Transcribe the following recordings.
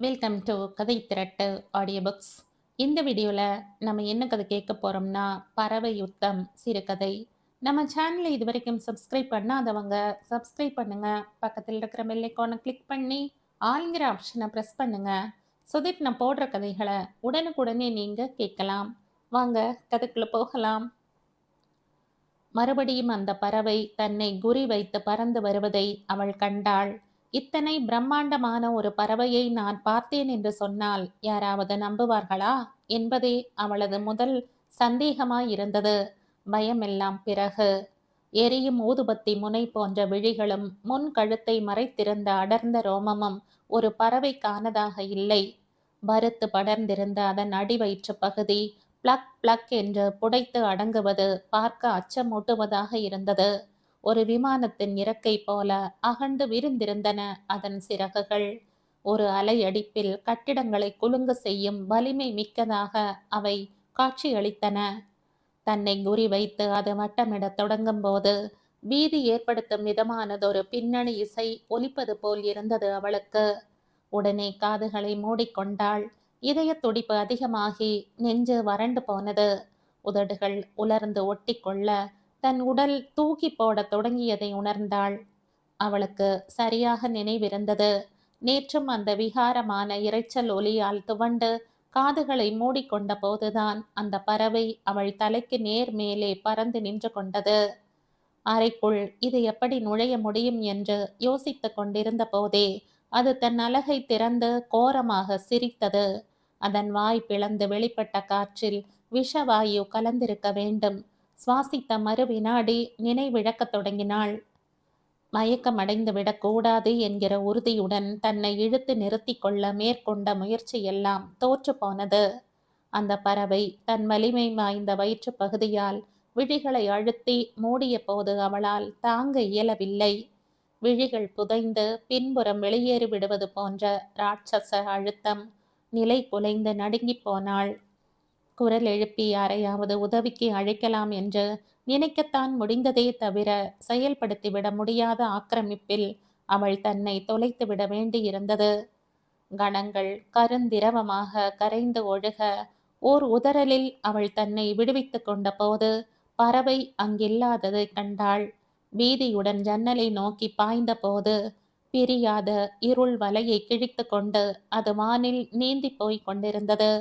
Welcome to கதை திரட்டு audio books. இந்த வீடியோவில் நம்ம என்ன கதை கேட்க போகிறோம்னா பறவை யுத்தம் சிறுகதை. நம்ம சேனலை இது வரைக்கும் சப்ஸ்கிரைப் பண்ணாதவங்க சப்ஸ்கிரைப் பண்ணுங்க. பக்கத்தில் இருக்கிற பெல் ஐகானை கிளிக் பண்ணி ஆளுங்கிற ஆப்ஷனை ப்ரெஸ் பண்ணுங்க. ஸோ தட் நான் போடுற கதைகளை உடனுக்குடனே நீங்கள் கேட்கலாம். வாங்க கதைக்குள்ளே போகலாம். மறுபடியும் அந்த பறவை தன்னை குறி வைத்து பறந்து வருவதை அவள் கண்டாள். இத்தனை பிரம்மாண்டமான ஒரு பறவையை நான் பார்த்தேன் என்று சொன்னால் யாராவது நம்புவார்களா என்பதே அவளது முதல் சந்தேகமாயிருந்தது. பயமெல்லாம் பிறகு. எரியும் ஊதுபத்தி முனை போன்ற விழிகளும் முன் கழுத்தை மறைத்திருந்த அடர்ந்த ரோமமும் ஒரு பறவைக்கானதாக இல்லை. பருத்து படர்ந்திருந்த அதன் அடிவயிற்று பகுதி பிளக் பிளக் என்று புடைத்து அடங்குவது பார்க்க அச்சமூட்டுவதாக இருந்தது. ஒரு விமானத்தின் இறக்கை போல அகண்டு விரிந்திருந்தன அதன் சிறகுகள். ஒரு அலையடிப்பில் கட்டிடங்களை குலுங்க செய்யும் வலிமை மிக்கதாக அவை காட்சியளித்தன. தன்னை குறி வைத்து அது வட்டமிடத் தொடங்கும் போது பீதி ஏற்படுத்தும் விதமானதொரு பின்னணி இசை ஒலிப்பது போல் இருந்தது அவளுக்கு. உடனே காதுகளை மூடிக்கொண்டாள். இதய துடிப்பு அதிகமாகி நெஞ்சு வறண்டு போனது. உதடுகள் உலர்ந்து ஒட்டி கொள்ள தன் உடல் தூக்கி போடத் தொடங்கியதை உணர்ந்தாள். அவளுக்கு சரியாக நினைவிருந்தது. நேற்றும் அந்த விகாரமான இரைச்சல் ஒலியால் துவண்டு காதுகளை மூடிக்கொண்ட போதுதான் அந்த பறவை அவள் தலைக்கு நேர் மேலே பறந்து நின்று கொண்டது. அறைக்குள் இது எப்படி நுழைய முடியும் என்று யோசித்து கொண்டிருந்த போதே அது தன் அலகை திறந்து கோரமாக சிரித்தது. அதன் வாய் பிளந்து வெளிப்பட்ட காற்றில் விஷவாயு கலந்திருக்க வேண்டும். சுவாசித்த மறு வினாடி நினைவிழக்கத் தொடங்கினாள். மயக்கமடைந்து விடக்கூடாது என்கிற உறுதியுடன் தன்னை இழுத்து நிறுத்தி கொள்ள மேற்கொண்ட முயற்சியெல்லாம் தோற்று போனது. அந்த பறவை தன் வலிமை வாய்ந்த வயிற்று பகுதியால் விழிகளை அழுத்தி மூடிய போது அவளால் தாங்க இயலவில்லை. விழிகள் புதைந்து பின்புறம் வெளியேறி விடுவது போன்ற ராட்சச அழுத்தம். நிலை குலைந்து நடுங்கி போனாள். குரல் எழுப்பி யாரையாவது உதவிக்கு அழைக்கலாம் என்று நினைக்கத்தான் முடிந்ததே தவிர செயல்படுத்திவிட முடியாத ஆக்கிரமிப்பில் அவள் தன்னை தொலைத்து விட வேண்டியிருந்தது. கணங்கள் கருந்திரவமாக கரைந்து ஒழுக ஓர் உதறலில் அவள் தன்னை விடுவித்து கொண்ட போது பறவை அங்கில்லாததை கண்டாள். பீதியுடன் ஜன்னலை நோக்கி பாய்ந்த போது பிரியாத இருள் வலையை கிழித்து கொண்டு அது வானில் நீந்தி போய் கொண்டிருந்தது.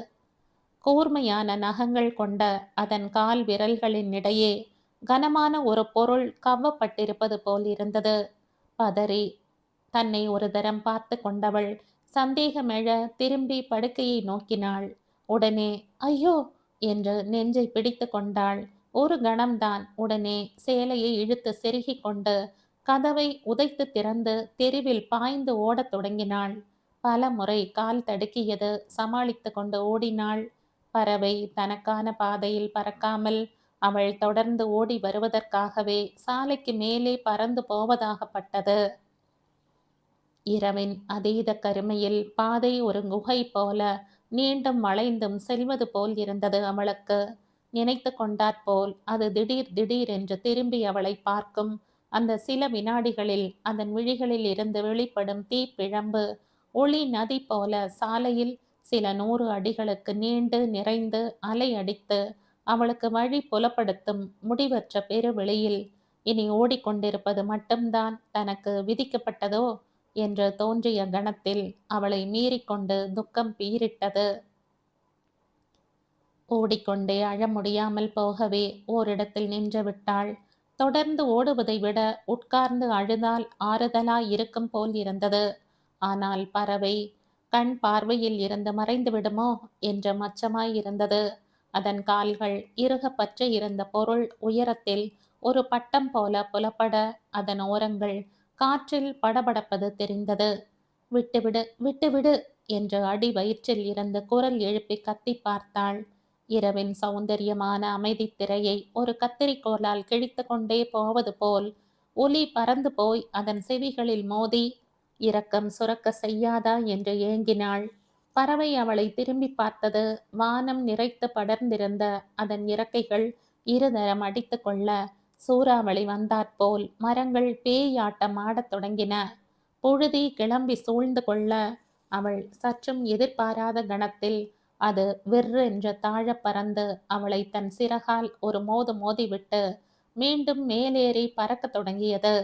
கூர்மையான நகங்கள் கொண்ட அதன் கால் விரல்களின் இடையே கனமான ஒரு பொருள் கவ்வப்பட்டிருப்பது போல் இருந்தது. பதறி தன்னை ஒரு தரம் பார்த்து கொண்டவள் சந்தேகமெழ திரும்பி படுக்கையை நோக்கினாள். உடனே ஐயோ என்று நெஞ்சை பிடித்து கொண்டாள். ஒரு கணம்தான். உடனே சேலையை இழுத்து செருகி கொண்டு கதவை உதைத்து திறந்து தெருவில் பாய்ந்து ஓடத் தொடங்கினாள். பல முறை கால் தடுக்கியது. சமாளித்து கொண்டு ஓடினாள். பறவை தனக்கான பாதையில் பறக்காமல் அவள் தொடர்ந்து ஓடி வருவதற்காகவே சாலைக்கு மேலே பறந்து போவதாகப்பட்டது. இரவின் அதீத கருமையில் பாதை ஒரு குகை போல நீண்டும் வளைந்தும் செல்வது போல் இருந்தது அவளுக்கு. நினைத்து கொண்டாற்போல் அது திடீர் திடீர் என்று திரும்பி அவளை பார்க்கும் அந்த சில வினாடிகளில் அதன் விழிகளில் இருந்து வெளிப்படும் தீப்பிழம்பு ஒளி நதி போல சாலையில் சில 100 அடிகளுக்கு நீண்டு நிறைந்து அலை அடித்து அவளுக்கு வழி புலப்படுத்தும் முடிவற்ற பெருவெளியில் இனி ஓடிக்கொண்டிருப்பது மட்டும்தான் தனக்கு விதிக்கப்பட்டதோ என்று தோன்றிய கணத்தில் அவளை மீறிக்கொண்டு துக்கம் பீரிட்டது. ஓடிக்கொண்டே அழ முடியாமல் போகவே ஓரிடத்தில் நின்று விட்டாள். தொடர்ந்து ஓடுவதை விட உட்கார்ந்து அழுதால் ஆறுதலாய் இருக்கும் போல் இருந்தது. ஆனால் பறவை கண் பார்வையில் இருந்து மறைந்து விடுமோ என்ற மச்சமாய் இருந்தது. அதன் கால்கள் இறுக பற்றி இருந்த பொருள் உயரத்தில் ஒரு பட்டம் போல புலப்பட அதன் ஓரங்கள் காற்றில் படபடப்பது தெரிந்தது. விட்டுவிடு விட்டுவிடு என்று அடி வயிற்றில் இருந்து குரல் எழுப்பி கத்தி பார்த்தாள். இரவின் சௌந்தரியமான அமைதி திரையை ஒரு கத்தரிக்கோலால் கிழித்து கொண்டே போவது போல் ஒலி பறந்து போய் அதன் செவிகளில் மோதி இரக்கம் சுரக்க செய்யாதா என்று ஏங்கினாள். பறவை அவளை திரும்பி பார்த்தது. வானம் நிறைத்து படர்ந்திருந்த அதன் இறக்கைகள் இருதரம் அடித்து கொள்ள சூறாவளி வந்தாற்போல் மரங்கள் பேயாட்டம் ஆடத் தொடங்கின. புழுதி கிளம்பி சூழ்ந்து கொள்ள அவள் சற்றும் எதிர்பாராத கணத்தில் அது விற்றென்று தாழப் பறந்து அவளை தன் சிறகால் ஒரு மோது மோதிவிட்டு மீண்டும் மேலேறி பறக்கத் தொடங்கியது.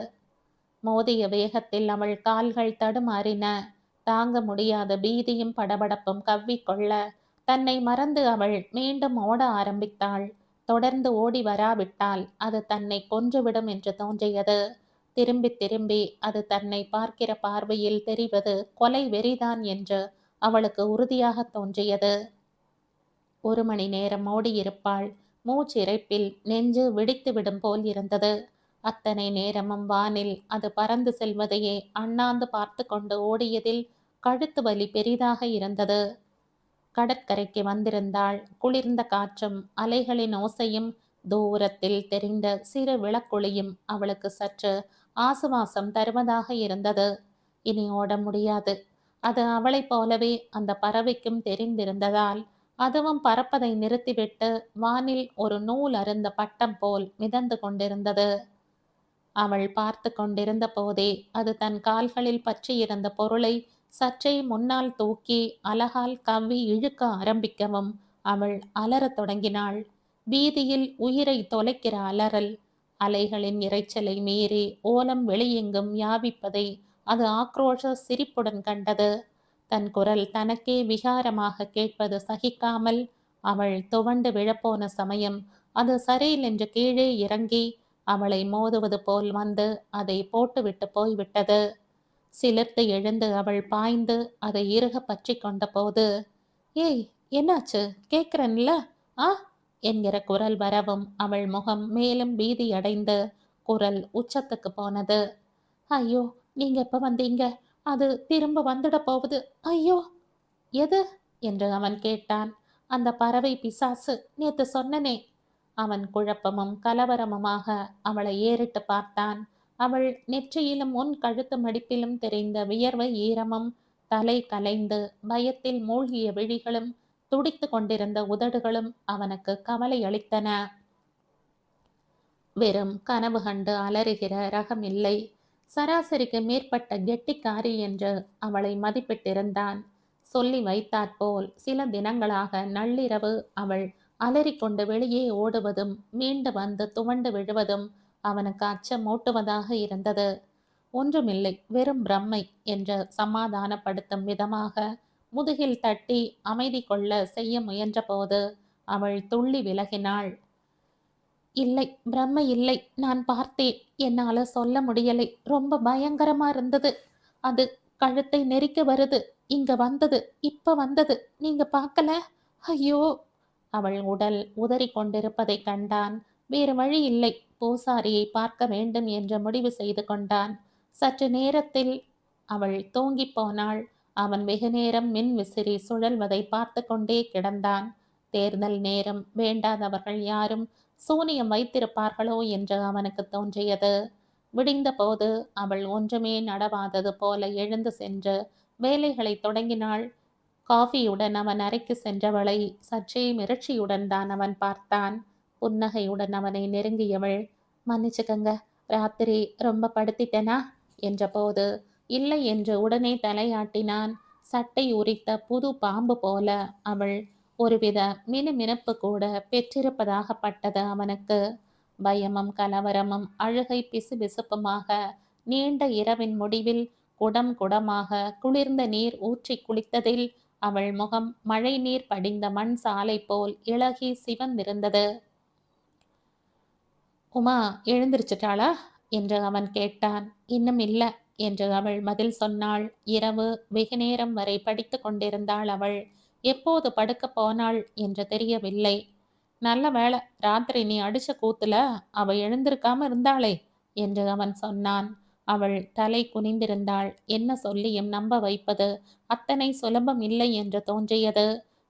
மோதிய வேகத்தில் அவள் கால்கள் தடுமாறின. தாங்க முடியாத பீதியும் படபடப்பும் கவ்விக்கொள்ள தன்னை மறந்து அவள் மீண்டும் ஓட ஆரம்பித்தாள். தொடர்ந்து ஓடி வராவிட்டால் அது தன்னை கொன்றுவிடும் என்று தோன்றியது. திரும்பி திரும்பி அது தன்னை பார்க்கிற பார்வையில் தெரிவது கொலை வெறிதான் என்று அவளுக்கு உறுதியாக தோன்றியது. 1 மணி நேரம் ஓடியிருப்பாள். மூச்சிறைப்பில் நெஞ்சு வெடித்துவிடும் போல் இருந்தது. அத்தனை நேரமும் வானில் அது பறந்து செல்வதையே அண்ணாந்து பார்த்து கொண்டு ஓடியதில் கழுத்து வலி பெரிதாக இருந்தது. கடற்கரைக்கு வந்திருந்தாள். குளிர்ந்த காற்றும் அலைகளின் ஓசையும் தூரத்தில் தெரிந்த சிறு விளக்கொளியும் அவளுக்கு சற்று ஆசுவாசம் தருவதாக இருந்தது. இனி ஓட முடியாது. அது அவளைப் போலவே அந்த பறவைக்கும் தெரிந்திருந்ததால் அதுவும் பறப்பதை நிறுத்திவிட்டு வானில் ஒரு நூல் அருந்த பட்டம் போல் மிதந்து கொண்டிருந்தது. அவள் பார்த்து கொண்டிருந்த போதே அது தன் கால்களில் பற்றியிருந்த பொருளை சற்றே முன்னால் தூக்கி அலகால் கவ்வி இழுக்க ஆரம்பிக்கவும் அவள் அலறத் தொடங்கினாள். வீதியில் உயிரை தொலைக்கிற அலறல். அலைகளின் இரைச்சலை மீறி ஓலம் வெளியெங்கும் வியாபிப்பதை அது ஆக்ரோஷ சிரிப்புடன் கண்டது. தன் குரல் தனக்கே விகாரமாக கேட்பது சகிக்காமல் அவள் துவண்டு விழப்போன சமயம் அது சரேல் என்று கீழே இறங்கி அவளை மோதுவது போல் வந்து அதை போட்டுவிட்டு போய்விட்டது. சிலிர்த்து எழுந்து அவள் பாய்ந்து அதை இறுக பற்றி கொண்ட போது, ஏய், என்னாச்சு கேட்கிறன்ல, ஆ என்கிற குரல் வரவும் அவள் முகம் மேலும் பீதியடைந்து குரல் உச்சத்துக்கு போனது. ஐயோ, நீங்க எப்ப வந்தீங்க? அது திரும்ப வந்துட போகுது. ஐயோ! எது என்று அவன் கேட்டான். அந்த பறவை பிசாசு, நேத்து சொன்னனே. அவன் குழப்பமும் கலவரமுமாக அவளை ஏறிட்டு பார்த்தான். அவள் நெற்றியிலும் உன் கழுத்து மடிப்பிலும் தெரிந்த வியர்வை ஈரமும் தலை கலைந்து பயத்தில் மூழ்கிய விழிகளும் துடித்து கொண்டிருந்த உதடுகளும் அவனுக்கு கவலை அளித்தன. வெறும் கனவு கண்டு அலறுகிற ரகமில்லை. சராசரிக்கு மேற்பட்ட கெட்டிக்காரி என்று அவளை மதிப்பிட்டிருந்தான். சொல்லி வைத்தாற்போல் சில தினங்களாக நள்ளிரவு அவள் அலறிக்கொண்டு வெளியே ஓடுவதும் மீண்டு வந்து துவண்டு விழுவதும் அவனுக்கு அச்சமூட்டுவதாக இருந்தது. ஒன்றுமில்லை, வெறும் பிரம்மை என்று சமாதானப்படுத்தும் விதமாக முதுகில் தட்டி அமைதி கொள்ள செய்ய முயன்றபோது அவள் துள்ளி விலகினாள். இல்லை, பிரம்மை இல்லை, நான் பார்த்தேன். என்னால சொல்ல முடியலை. ரொம்ப பயங்கரமா இருந்தது. அது கழுத்தை நெரிக்க வருது. இங்க வந்தது. இப்ப வந்தது. நீங்க பார்க்கல? ஐயோ! அவள் உடல் உதறி கொண்டிருப்பதை கண்டான். வேறு வழி இல்லை. பூசாரியை பார்க்க வேண்டும் என்று முடிவு செய்து கொண்டான். சற்று நேரத்தில் அவள் தூங்கிப் போனாள். அவன் வெகுநேரம் மின் விசிறி சுழல்வதை பார்த்து கொண்டே கிடந்தான். தேர்தல் நேரம் வேண்டாதவர்கள் யாரும் சூனியம் வைத்திருப்பார்களோ என்று அவனுக்கு தோன்றியது. விடிந்த போது அவள் ஒன்றுமே நடவாதது போல எழுந்து சென்று வேலைகளை தொடங்கினாள். காஃபியுடன் அவன் அறைக்கு சென்றவளை சற்றே மிரட்சியுடன் தான் அவன் பார்த்தான். புன்னகையுடன் அவனை நெருங்கியவள், மன்னிச்சுக்கங்க, ராத்திரி ரொம்ப படுத்திட்டனா என்றபோது இல்லை என்று உடனே தலையாட்டினான். சட்டை உரித்த புது பாம்பு போல அவள் ஒருவித மினுமினுப்பு கூட பெற்றிருப்பதாக பட்டது அவனுக்கு. பயமும் கலவரமும் அழுகை பிசுபிசுப்புமாக நீண்ட இரவின் முடிவில் குடம் குடமாக குளிர்ந்த நீர் ஊற்றி குளித்ததில் அவள் முகம் மழை நீர் படிந்த மண் சாலை போல் இளகி சிவந்திருந்தது. உமா எழுந்திருச்சிட்டாளா என்று அவன் கேட்டான். இன்னும் இல்ல என்று அவள் பதில் சொன்னாள். இரவு வெகுநேரம் வரை படித்து கொண்டிருந்தாள் அவள். எப்போது படுக்க போனாள் என்று தெரியவில்லை. நல்ல வேளை, ராத்திரி நீ அடிச்ச கூத்துல அவ எழுந்திருக்காம இருந்தாளே என்று அவன் சொன்னான். அவள் தலை குனிந்திருந்தாள். என்ன சொல்லியும் நம்ப வைப்பது அத்தனை சுலபம் இல்லை என்று தோன்றியது.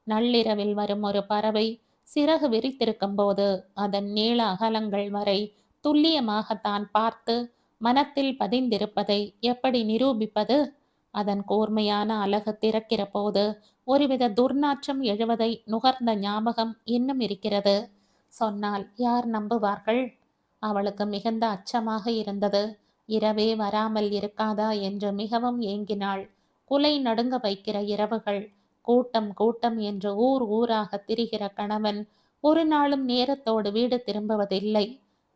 நள்ளிரவில் வரும் ஒரு பறவை சிறகு விரித்திருக்கும் போது அதன் நீள அகலங்கள் வரை துல்லியமாக தான் பார்த்து மனத்தில் பதிந்திருப்பதை எப்படி நிரூபிப்பது? அதன் கூர்மையான அலகு திறக்கிற போது ஒருவித துர்நாற்றம் எழுவதை நுகர்ந்த ஞாபகம் இன்னும் இருக்கிறது. சொன்னால் யார் நம்புவார்கள்? அவளுக்கு மிகுந்த அச்சமாக இருந்தது. இரவே வராமல் இருக்காதா என்று மிகவும் ஏங்கினாள். குலை நடுங்க வைக்கிற இரவுகள், கூட்டம் கூட்டம் என்று ஊர் ஊராக திரிகிற கணவன் ஒரு நாளும் நேரத்தோடு வீடு திரும்புவதில்லை.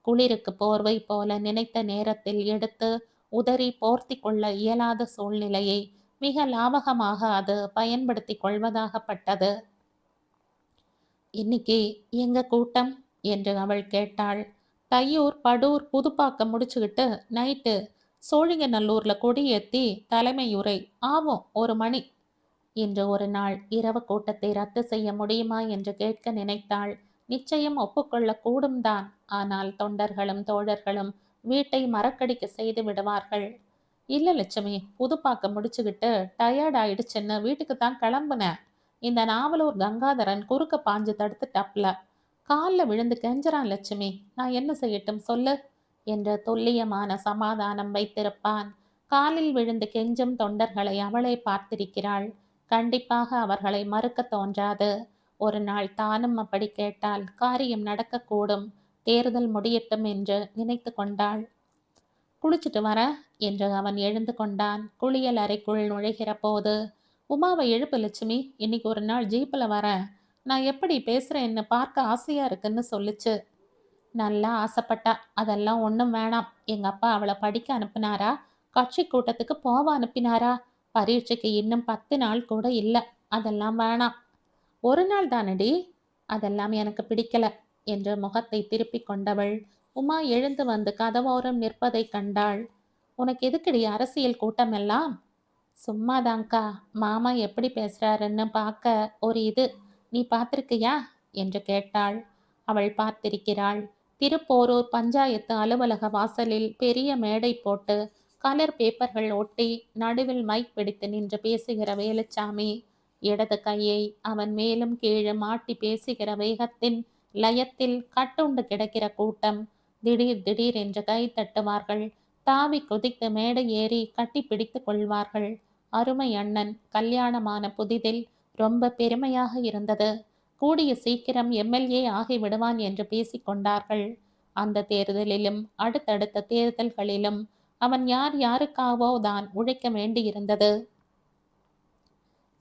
குளிருக்கு போர்வை போல நினைத்த நேரத்தில் எடுத்து உதறி போர்த்தி கொள்ள இயலாத சூழ்நிலையை மிக லாவகமாக அது பயன்படுத்தி கொள்வதாகப்பட்டது. இன்னைக்கு எங்க கூட்டம் என்று அவள் கேட்டாள். தையூர், படூர், புதுப்பாக்கம் முடிச்சுக்கிட்டு நைட்டு சோழிங்கநல்லூர்ல கொடியேத்தி தலைமையுரை ஆவும் 1 மணி. இன்று ஒரு நாள் இரவு கூட்டத்தை ரத்து செய்ய முடியுமா என்று கேட்க நினைத்தாள். நிச்சயம் ஒப்புக்கொள்ள கூடும் தான். ஆனால் தொண்டர்களும் தோழர்களும் வீட்டை மறக்கடிக்க செய்து விடுவார்கள். இல்ல லட்சுமி, புதுப்பாக்கம் முடிச்சுக்கிட்டு டயர்ட் ஆயிடுச்சுன்னு வீட்டுக்கு தான் கிளம்புனேன். இந்த நாவலூர் கங்காதரன் குறுக்க பாஞ்சு தடுத்துட்டாப்ல. காலில் விழுந்து கெஞ்சறான் லட்சுமி. நான் என்ன செய்யட்டும் சொல்லு என்ற துல்லியமான சமாதானம் வைத்திருப்பான். காலில் விழுந்து கெஞ்சும் தொண்டர்களை அவளே பார்த்திருக்கிறாள். கண்டிப்பாக அவர்களை மறுக்க தோன்றாது. ஒரு நாள் தானும் அப்படி கேட்டால் காரியம் நடக்கக்கூடும். தேர்தல் முடியட்டும் என்று நினைத்து கொண்டாள். குளிச்சுட்டு வர என்று அவன் எழுந்து கொண்டான். குளியல் அறைக்குள் நுழைகிற போது, உமாவை எழுப்பு லட்சுமி, இன்னைக்கு ஒரு நாள் ஜீப்பில் வரேன். நான் எப்படி பேசுறேன்னு பார்க்க ஆசையா இருக்குன்னு சொல்லுச்சு. நல்லா ஆசைப்பட்டா. அதெல்லாம் ஒன்றும் வேணாம். எங்க அப்பா அவளை படிக்க அனுப்பினாரா, கட்சி கூட்டத்துக்கு போக அனுப்பினாரா? பரீட்சைக்கு இன்னும் 10 நாள் கூட இல்லை. அதெல்லாம் வேணாம். ஒரு நாள் தானடி. அதெல்லாம் எனக்கு பிடிக்கல என்று முகத்தை திருப்பிக் கொண்டவள் உமா எழுந்து வந்து கதவோரம் நிற்பதைக் கண்டாள். உனக்கு எதுக்குடி அரசியல் கூட்டமெல்லாம்? சும்மாதாங்க்கா, மாமா எப்படி பேசுறாருன்னு பார்க்க ஒரு இது. நீ பார்த்திருக்கியா என்று கேட்டாள். அவள் பார்த்திருக்கிறாள். திருப்போரூர் பஞ்சாயத்து அலுவலக வாசலில் பெரிய மேடை போட்டு கலர் பேப்பர்கள் ஒட்டி நடுவில் மைக் பிடித்து நின்று பேசுகிற வேலுச்சாமி. இடது கையை அவன் மேலும் கீழும் ஆட்டி பேசுகிற வேகத்தின் லயத்தில் கட்டுண்டு கிடக்கிற கூட்டம். திடீர் திடீர் என்று கை தட்டுவார்கள். தாவி குதித்து மேடை ஏறி கட்டி பிடித்து கொள்வார்கள். அருமை அண்ணன் கல்யாணமான புதிதில் ரொம்ப பெருமையாக இருந்தது. கூடிய சீக்கிரம் எம்எல்ஏ ஆகி விடுவான் என்று பேசிக்கொண்டார்கள். அந்த தேர்தலிலும் அடுத்தடுத்த தேர்தல்களிலும் அவன் யார் யாருக்காகவோ தான் உழைக்க வேண்டியிருந்தது.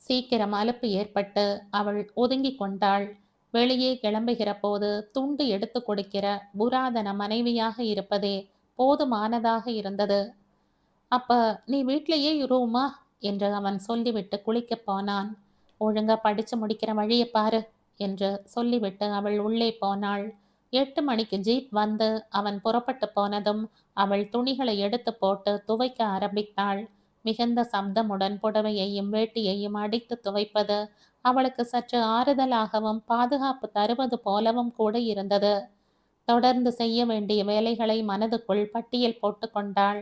சீக்கிரம் அலுப்பு ஏற்பட்டு அவள் ஒதுங்கி கொண்டாள். வெளியே கிளம்புகிற போது துண்டு எடுத்து கொடுக்கிற புராதன மனைவியாக இருப்பதே போதுமானதாக இருந்தது. அப்ப நீ வீட்டிலேயே இருமா என்று அவன் சொல்லிவிட்டு குளிக்கப் போனான். ஒழுங்கா படிச்சு முடிக்கிற வழியை பாரு என்று சொல்லிவிட்டு அவள் உள்ளே போனாள். 8 மணிக்கு ஜீப் வந்து அவன் புறப்பட்டு போனதும் அவள் துணிகளை எடுத்து போட்டு துவைக்க ஆரம்பித்தாள். மிகுந்த சப்தமுடன் புடவையையும் வேட்டியையும் அடித்து துவைப்பது அவளுக்கு சற்று ஆறுதலாகவும் பாதுகாப்பு தருவது போலவும் கூட இருந்தது. தொடர்ந்து செய்ய வேண்டிய வேலைகளை மனதுக்குள் பட்டியல் போட்டு கொண்டாள்.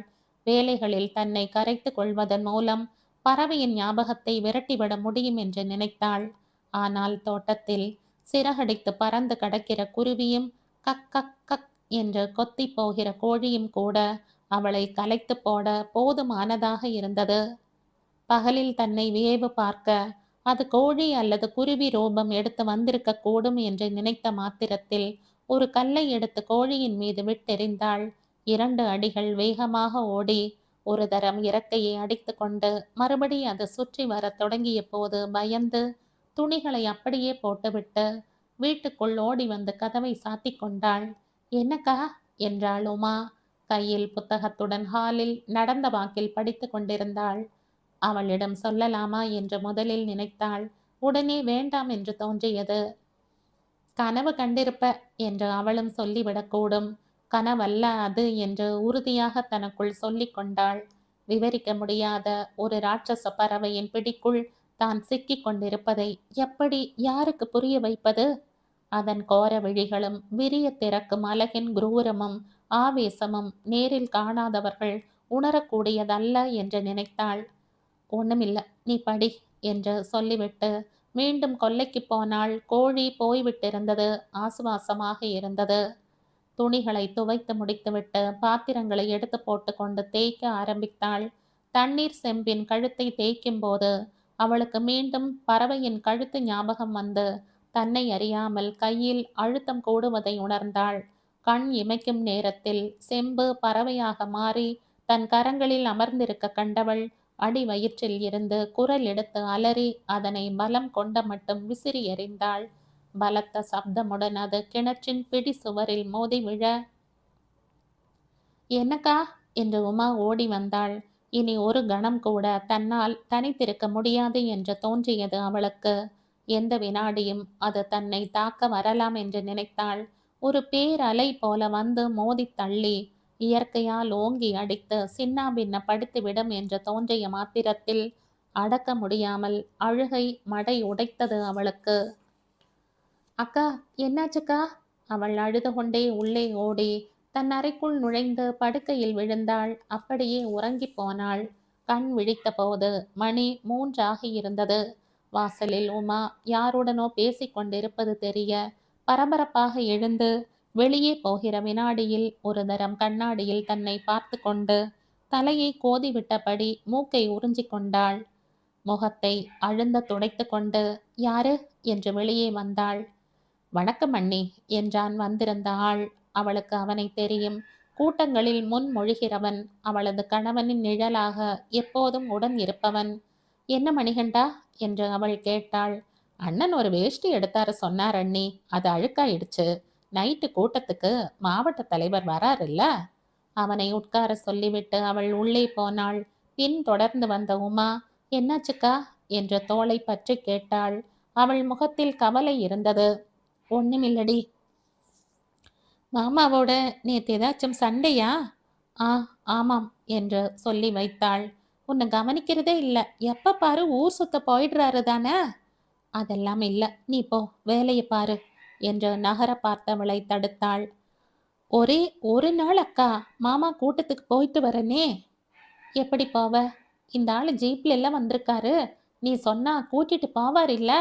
வேலைகளில் தன்னை கரைத்து கொள்வதன் மூலம் பறவையின் ஞாபகத்தை விரட்டிவிட முடியும் என்று நினைத்தாள். ஆனால் தோட்டத்தில் சிறகடித்து பறந்து கடக்கிற குருவியும் கக் கக் கக் என்று கொத்தி போகிற கோழியும் கூட அவளை கலைத்து போட போதுமானதாக இருந்தது. பகலில் தன்னை வியவு பார்க்க அது கோழி அல்லது குருவி ரூபம் எடுத்து வந்திருக்க கூடும் என்று நினைத்த மாத்திரத்தில் ஒரு கல்லை எடுத்து கோழியின் மீது விட்டெறிந்தாள். 2 அடிகள் வேகமாக ஓடி ஒரு தரம் இறக்கையை அடித்து கொண்டு மறுபடி அது சுற்றி வர தொடங்கிய போது பயந்து துணிகளை அப்படியே போட்டுவிட்டு வீட்டுக்குள் ஓடி வந்து கதவை சாத்தி கொண்டாள். என்னக்கா என்றாள் உமா. கையில் புத்தகத்துடன் ஹாலில் நடந்த வாக்கில் படித்து கொண்டிருந்தாள். அவளிடம் சொல்லலாமா என்று முதலில் நினைத்தாள். உடனே வேண்டாம் என்று தோன்றியது. கனவு கண்டிருப்ப என்று அவளும் சொல்லிவிடக்கூடும். கனவல்ல அது என்று உறுதியாக தனக்குள் சொல்லிக் கொண்டாள். விவரிக்க முடியாத ஒரு ராட்சச பறவையின் பிடிக்குள் தான் சிக்கிக் கொண்டிருப்பதை எப்படி யாருக்கு புரிய வைப்பது? அதன் கோர விழிகளும் விரிய திறக்கும் அழகின் குரூரமும் ஆவேசமும் நேரில் காணாதவர்கள் உணரக்கூடியதல்ல என்று நினைத்தாள். ஒண்ணுமில்ல, நீ படி என்று சொல்லிவிட்டு மீண்டும் கொல்லைக்கு போனாள். கோழி போய்விட்டிருந்தது. ஆசுவாசமாக இருந்தது. துணிகளை துவைத்து முடித்துவிட்டு பாத்திரங்களை எடுத்து போட்டு கொண்டு தேய்க்க ஆரம்பித்தாள். தண்ணீர் செம்பின் கழுத்தை தேய்க்கும் போது அவளுக்கு மீண்டும் பறவையின் கழுத்து ஞாபகம் வந்து தன்னை அறியாமல் கையில் அழுத்தம் கூடுவதை உணர்ந்தாள். கண் இமைக்கும் நேரத்தில் செம்பு பறவையாக மாறி தன் கரங்களில் அமர்ந்திருக்க கண்டவள் அடி வயிற்றில் இருந்து குரல் எடுத்து அலறி அதனை பலம் கொண்ட மட்டும் விசிறி எறிந்தாள். பலத்த சப்தமுடன் அது கிணற்றின் பிடி சுவரில் மோதி விழ, "என்னக்கா?" என்று உமா ஓடி வந்தாள். இனி ஒரு கணம் கூட தன்னால் தனித்திருக்க முடியாது என்று தோன்றியது அவளுக்கு. எந்த வினாடியும் அது தன்னை தாக்க வரலாம் என்று நினைத்தாள். ஒரு பேரலை போல வந்து மோதித் தள்ளி இயற்கையால் ஓங்கி அடித்து சின்னாபின்னப்படுத்திவிடும் என்று தோன்றிய மாத்திரத்தில் அடக்க முடியாமல் அழுகை மடை உடைத்தது அவளுக்கு. "அக்கா, என்னாச்சுக்கா?" அவள் அழுது கொண்டே உள்ளே ஓடி தன் அறைக்குள் நுழைந்து படுக்கையில் விழுந்தாள். அப்படியே உறங்கிப் போனாள். கண் விழித்தபோது மணி 3 ஆகியிருந்தது. வாசலில் உமா யாருடனோ பேசிக் கொண்டிருப்பது தெரிய பரபரப்பாக எழுந்து வெளியே போகிற வினாடியில் ஒரு தரம் கண்ணாடியில் தன்னை பார்த்து கொண்டு தலையை கோதிவிட்டபடி மூக்கை உறிஞ்சிக் கொண்டாள். முகத்தை அழுந்த துடைத்து கொண்டு, "யாரு?" என்று வெளியே வந்தாள். "வணக்கம் அண்ணி" என்றான் வந்திருந்த ஆள். அவளுக்கு அவனை தெரியும். கூட்டங்களில் முன்மொழிகிறவன். அவளது கணவனின் நிழலாக எப்போதும் உடன் இருப்பவன். "என்ன மணிகண்டா?" என்று அவள் கேட்டாள். "அண்ணன் ஒரு வேஷ்டி எடுத்தாரு சொன்னார் அண்ணி, அது அழுக்காயிடுச்சு. நைட்டு கூட்டத்துக்கு மாவட்ட தலைவர் வராருல்ல." அவனை உட்கார சொல்லிவிட்டு அவள் உள்ளே போனாள். பின் தொடர்ந்து வந்த உமா, "என்னாச்சுக்கா?" என்று தோளை பற்றி கேட்டாள். அவள் முகத்தில் கவலை இருந்தது. "ஒண்ணுமில்லடி. மாமாவோட நேத்து ஏதாச்சும் சண்டையா?" "ஆ, ஆமாம்" என்று சொல்லி வைத்தாள். "உன்னை கவனிக்கிறதே இல்ல. எப்ப பாரு ஊர் சுத்த போயிடுறாரு தானே?" "அதெல்லாம் இல்ல. நீ போ, வேலையை பாரு" என்று நகர பார்த்தவளை தடுத்தாள். "ஒரே ஒரு நாள் அக்கா, மாமா கூட்டத்துக்கு போயிட்டு வரனே." "எப்படி போவ? இந்த ஆளு ஜீப்ல எல்லாம் வந்திருக்காரு. நீ சொன்னா கூட்டிட்டு போவார் இல்ல."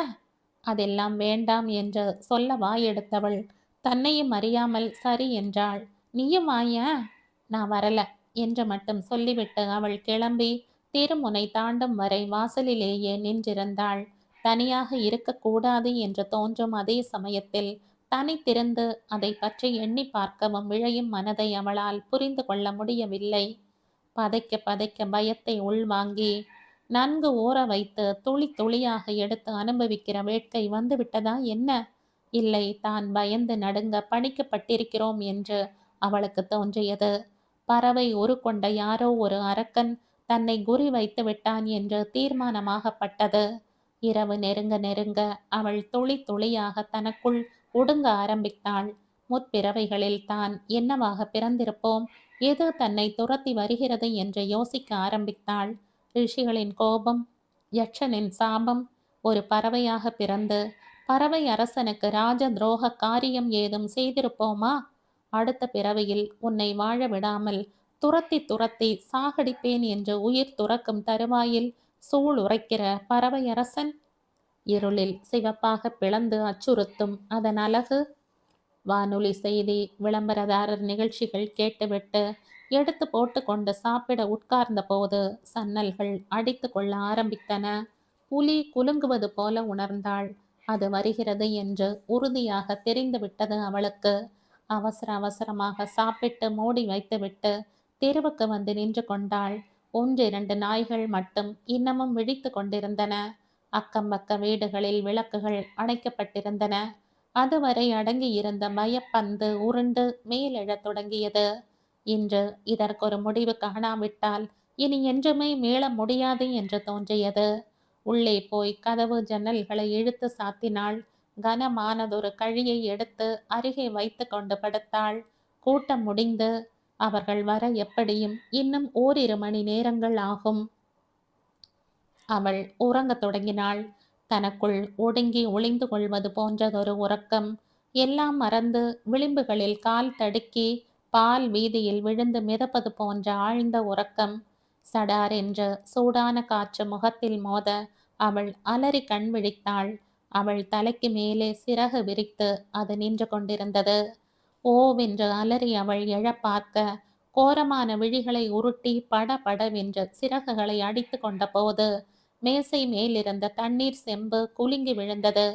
"அதெல்லாம் வேண்டாம்" என்று சொல்ல வாயெடுத்தவள் தன்னையும் அறியாமல் சரி என்றாள். "நீயும் வாயேன்." "நான் வரல" என்று மட்டும் சொல்லிவிட்டு அவள் கிளம்பி தெருமுனை தாண்டும் வரை வாசலிலேயே நின்றிருந்தாள். தனியாக இருக்கக்கூடாது என்று தோன்றும் அதே சமயத்தில் தனித்திருந்து அதை பற்றி எண்ணி பார்க்கவும் விழையும் மனதை அவளால் புரிந்து கொள்ள முடியவில்லை. பதைக்க பதைக்க பயத்தை உள்வாங்கி நன்கு ஊற வைத்து துளி துளியாக எடுத்து அனுபவிக்கிற வேட்கை வந்துவிட்டதா என்ன? இல்லை, தான் பயந்து நடுங்க பணிக்கப்பட்டிருக்கிறோம் என்று அவளுக்கு தோன்றியது. பறவை உருக்கொண்ட யாரோ ஒரு அரக்கன் தன்னை குறி வைத்து விட்டான் என்று தீர்மானமாகப்பட்டது. இரவு நெருங்க நெருங்க அவள் துளி துளியாக தனக்குள் ஒடுங்க ஆரம்பித்தாள். முற்பிறவைகளில் தான் என்னவாக பிறந்திருப்போம், எது தன்னை துரத்தி வருகிறது என்று யோசிக்க ஆரம்பித்தாள். ரிஷிகளின் கோபம், யட்சனின் சாபம், ஒரு பறவையாக பிறந்து பறவை அரசனுக்கு ராஜ துரோக காரியம் ஏதும் செய்திருப்போமா? அடுத்த பிறவியில் உன்னை வாழ விடாமல் துரத்தி துரத்தி சாகடிப்பேன் என்று உயிர் துறக்கும் தருவாயில் சூள் உரைக்கிற பறவை அரசன், இருளில் சிவப்பாக பிளந்து அச்சுறுத்தும் அதன் அழகு. வானொலி செய்தி, விளம்பரதாரர் நிகழ்ச்சிகள் கேட்டுவிட்டு எடுத்து போட்டுக்கொண்டு சாப்பிட உட்கார்ந்த போது சன்னல்கள் அடித்து கொள்ள ஆரம்பித்தன. புலி குலுங்குவது போல உணர்ந்தாள். அது வருகிறது என்று உறுதியாக தெரிந்துவிட்டது அவளுக்கு. அவசர அவசரமாக சாப்பிட்டு மூடி வைத்துவிட்டு தெருவுக்கு வந்து நின்று கொண்டாள். 1-2 நாய்கள் மட்டும் இன்னமும் விழித்து கொண்டிருந்தன. அக்கம் பக்க வீடுகளில் விளக்குகள் அணைக்கப்பட்டிருந்தன. அதுவரை அடங்கியிருந்த பயப்பந்து உருண்டு மேலெழத் தொடங்கியது. இன்று இதற்கொரு முடிவு காணாவிட்டால் இனி என்றுமே மீள முடியாது என்று தோன்றியது. உள்ளே போய் கதவு ஜன்னல்களை இழுத்து சாத்தினாள். கனமானதொரு கழியை எடுத்து அருகே வைத்து கொண்டு படுத்தாள். கூட்டம் முடிந்து அவர்கள் வர எப்படியும் இன்னும் ஓரிரு மணி நேரங்கள் ஆகும். அவள் உறங்கத் தொடங்கினாள். தனக்குள் ஒடுங்கி ஒளிந்து கொள்வது போன்றதொரு உறக்கம். எல்லாம் மறந்து விளிம்புகளில் கால் தடுக்கி பால் வீதியில் விழுந்து மிதப்பது போன்ற ஆழ்ந்த உறக்கம். சடார் என்று சூடான காற்று முகத்தில் மோத அவள் அலறி கண் விழித்தாள். அவள் தலைக்கு மேலே சிறகு விரித்து அது நின்று கொண்டிருந்தது. ஓவென்று அலறி அவள் எழ பார்க்க கோரமான விழிகளை உருட்டி பட படவென்று சிறகுகளை அடித்து கொண்ட போது மேசை மேலிருந்த தண்ணீர் செம்பு குலுங்கி விழுந்தது.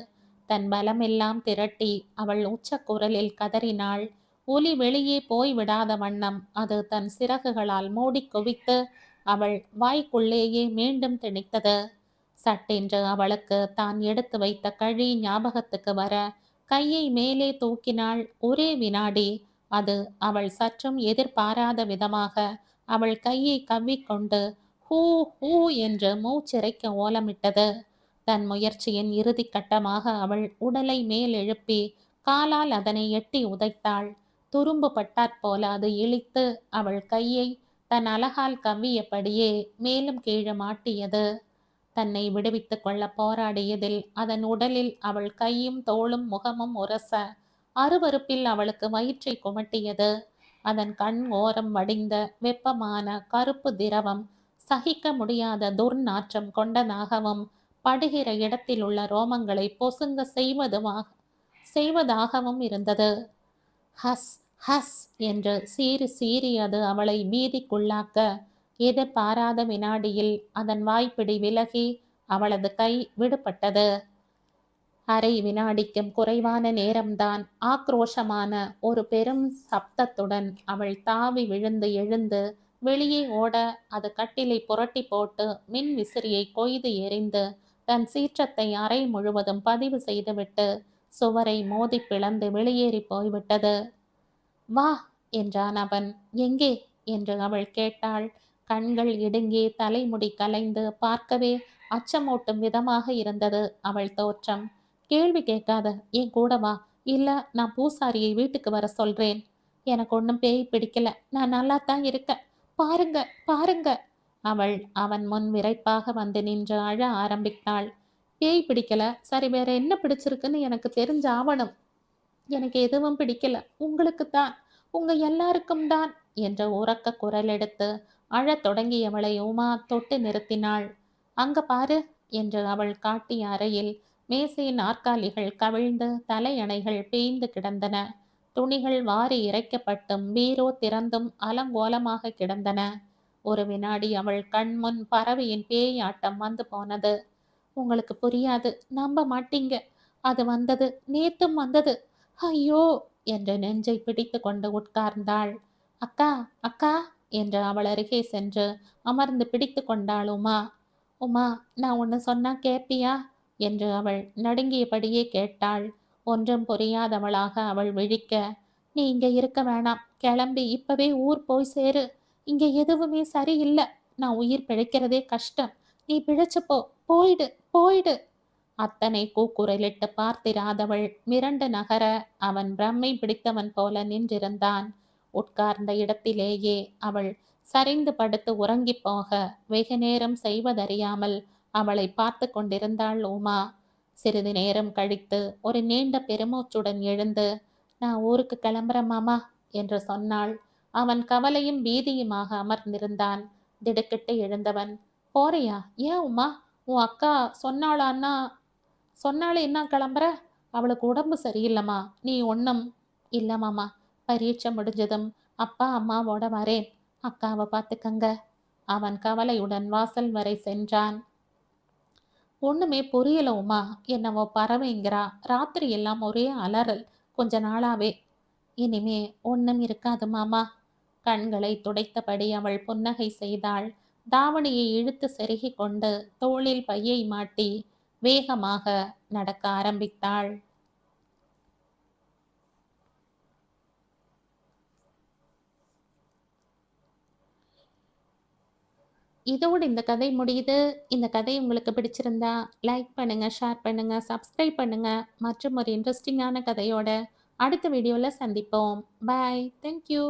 தன் பலமெல்லாம் திரட்டி அவள் உச்ச குரலில் கதறினாள். ஒலி வெளியே போய் விடாத வண்ணம் அது தன் சிறகுகளால் மூடி குவித்து அவள் வாய்க்குள்ளேயே மீண்டும் திணித்தது. சட்டென்று அவளுக்கு தான் எடுத்து வைத்த கழி ஞாபகத்துக்கு வர கையை மேலே தூக்கினாள். ஒரே வினாடி அது அவள் சற்றும் எதிர்பாராத விதமாக அவள் கையை கவ்விக்கொண்டு ஹூ ஹூ என்று மூச்சிறைக்க ஓலமிட்டது. தன் முயற்சியின் இறுதி கட்டமாக அவள் உடலை மேல் எழுப்பி காலால் அதனை எட்டி உதைத்தாள். துரும்பு பட்டாற்போல அது இழித்து அவள் கையை தன் அலகால் கவ்வியபடியே மேலும் கீழே மாட்டியது. தன்னை விடுவித்துக் கொள்ள போராடியதில் அதன் உடலில் அவள் கையும் தோளும் முகமும் உரச அருவருப்பில் அவளுக்கு வயிற்றை குமட்டியது. அதன் கண் ஓரம் வடிந்த வெப்பமான கருப்பு திரவம் சகிக்க முடியாத துர்நாற்றம் கொண்டதாகவும் படுகிற இடத்தில் உள்ள ரோமங்களை பொசுங்க செய்வதாகவும் இருந்தது. ஹஸ் ஹஸ் என்று சீறி சீறி அது அவளை பீதிக்குள்ளாக்க எதிர்பாராத வினாடியில் அதன் வாய்ப்பிடி விலகி அவளது கை விடுபட்டது. அரை வினாடிக்கும் குறைவான நேரம்தான். ஆக்ரோஷமான ஒரு பெரும் சப்தத்துடன் அவள் தாவி விழுந்து எழுந்து வெளியே ஓட அது கட்டிலை புரட்டி போட்டு மின் விசிறியை கொய்து எறிந்து தன் சீற்றத்தை அறை முழுவதும் பதிவு செய்துவிட்டு சுவரை மோதி பிளந்து வெளியேறி போய்விட்டது. வா என்றான் அவன். எங்கே என்று அவள் கேட்டாள். கண்கள் இடுங்கி தலைமுடி கலைந்து பார்க்கவே அச்சமூட்டும் விதமாக இருந்தது அவள் தோற்றம். கேள்வி கேட்காத, என் கூட வா. இல்ல, நான் பூசாரியை வீட்டுக்கு வர சொல்றேன். எனக்கு ஒன்றும் பேய் பிடிக்கல, நான் நல்லா தான் இருக்கேன். பாருங்க பாருங்க. அவள் அவன் முன் விரைப்பாக வந்து நின்று அழ ஆரம்பித்தாள். பேய் பிடிக்கல, சரி வேற என்ன பிடிச்சிருக்குன்னு எனக்கு தெரிஞ்ச ஆவணம். எனக்கு எதுவும் பிடிக்கல, உங்களுக்கு தான், உங்க எல்லாருக்கும் தான் என்ற உரக்க குரல் எடுத்து அழத் தொடங்கியவளை உமா தொட்டு நிறுத்தினாள். அங்க பாரு என்று அவள் காட்டிய அறையில் மேசை நாற்காலிகள் கவிழ்ந்து தலையணைகள் பேய்ந்து கிடந்தன. துணிகள் வாரி இறைக்கப்பட்டும் பீரோ திறந்தும் அலங்கோலமாக கிடந்தன. ஒரு வினாடி அவள் கண்முன் பறவையின் பேயாட்டம் வந்து போனது. உங்களுக்கு புரியாது, நம்ப மாட்டீங்க. அது வந்தது, நேத்தும் வந்தது. ஐயோ என்று நெஞ்சை பிடித்து கொண்டு உட்கார்ந்தாள். அக்கா அக்கா என்று அவள் அருகே சென்று அமர்ந்து பிடித்து கொண்டாள் உமா. உமா, நான் ஒன்று சொன்னா கேப்பியா என்று அவள் நடுங்கியபடியே கேட்டாள். ஒன்றும் புரியாதவளாக அவள் விழிக்க, நீ இங்க இருக்க வேணாம், கிளம்பி இப்பவே ஊர் போய் சேரு. இங்க எதுவுமே சரியில்லை. நான் உயிர் பிழைக்கிறதே கஷ்டம். நீ பிழைச்சுப்போ, போயிடு போயிடு. அத்தனை கூக்குரலிட்டு பார்த்திராதவள் மிரண்டு நகர அவன் பிரம்மை பிடித்தவன் போல நின்றிருந்தான். உட்கார்ந்த இடத்திலேயே அவள் சரிந்து படுத்து உறங்கி போக வெகு நேரம் செய்வதறியாமல் அவளை பார்த்து கொண்டிருந்தாள் உமா. சிறிது நேரம் கழித்து ஒரு நீண்ட பெருமூச்சுடன் எழுந்து, நான் ஊருக்கு கிளம்புறேன் மாமா என்று சொன்னாள். அவன் கவலையும் பீதியுமாக அமர்ந்திருந்தான். திடுக்கிட்டு எழுந்தவன், போறியா? ஏன் உமா, உன் அக்கா சொன்னாலே என்ன கிளம்புற? அவளுக்கு உடம்பு சரியில்லைம்மா. நீ ஒன்றும் இல்லை மாமா, பரீட்சை முடிஞ்சதும் அப்பா அம்மாவோட வரேன், அக்காவை பார்த்துக்கங்க. அவன் கவலையுடன் வாசல் வரை சென்றான். ஒண்ணுமே புரியல உமா, என்னவோ பறவைங்கிறா, ராத்திரி எல்லாம் ஒரே அலறல் கொஞ்ச நாளாவே. இனிமே ஒன்றும் இருக்காது மாமா. கண்களை துடைத்தபடி அவள் புன்னகை செய்தாள். தாவணியை இழுத்து செருகி கொண்டு தோளில் பையை மாட்டி வேகமாக நடக்க ஆரம்பித்தாள். இதோடு இந்த கதை முடியுது. இந்த கதை உங்களுக்கு பிடிச்சிருந்தா லைக் பண்ணுங்க, ஷேர் பண்ணுங்க, சப்ஸ்கிரைப் பண்ணுங்க. மற்றும் ஒரு இன்ட்ரெஸ்டிங்கான கதையோட அடுத்த வீடியோவில் சந்திப்போம். பாய். தேங்க்யூ.